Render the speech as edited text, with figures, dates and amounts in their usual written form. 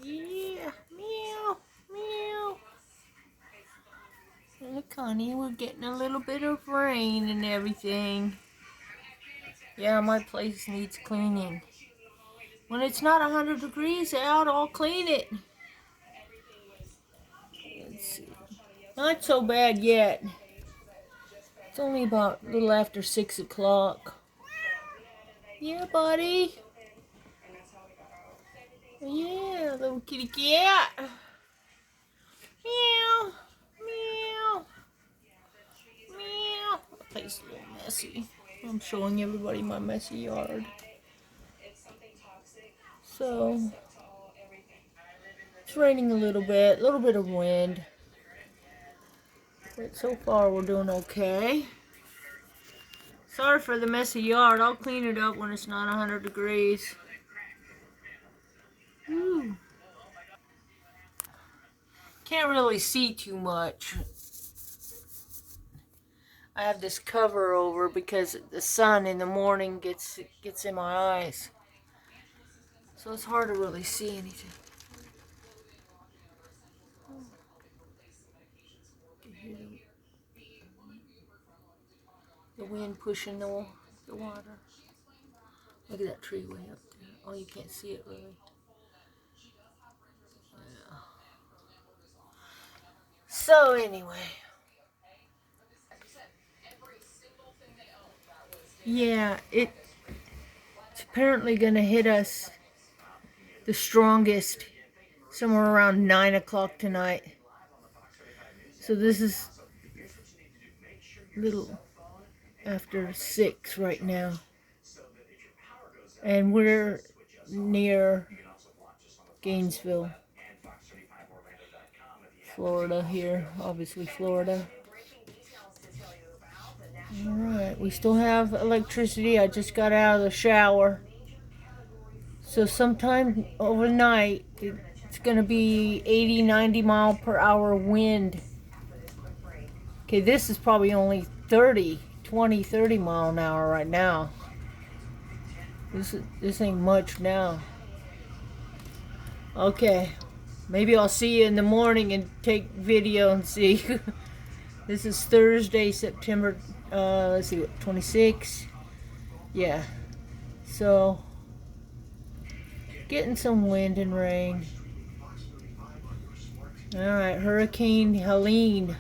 Yeah, meow, meow. Look, honey, we're getting a little bit of rain and everything. Yeah, my place needs cleaning. When it's not 100 degrees out, I'll clean it. Let's see. Not so bad yet. It's only about a little after 6 o'clock. Yeah, buddy. Yeah, little kitty cat. Meow, meow, meow. The place is a little messy. I'm showing everybody my messy yard. So, it's raining a little bit of wind. But so far we're doing okay. Sorry for the messy yard. I'll clean it up when it's not 100 degrees. Ooh. Can't really see too much. I have this cover over because the sun in the morning gets in my eyes. So it's hard to really see anything. The wind pushing the water. Look at that tree way up there. Oh, you can't see it really. Yeah. So anyway. Yeah, it's apparently going to hit us the strongest somewhere around 9 o'clock tonight. So this is a little after 6 right now. And we're near Gainesville, Florida here, obviously Florida. Alright, we still have electricity. I just got out of the shower. So sometime overnight, it's going to be 80, 90 mile per hour wind. Okay, this is probably only 30 mile an hour right now. This ain't much now. Okay, maybe I'll see you in the morning and take video and see. This is Thursday, September, let's see, what, 26? Yeah, so getting some wind and rain. Alright, Hurricane Helene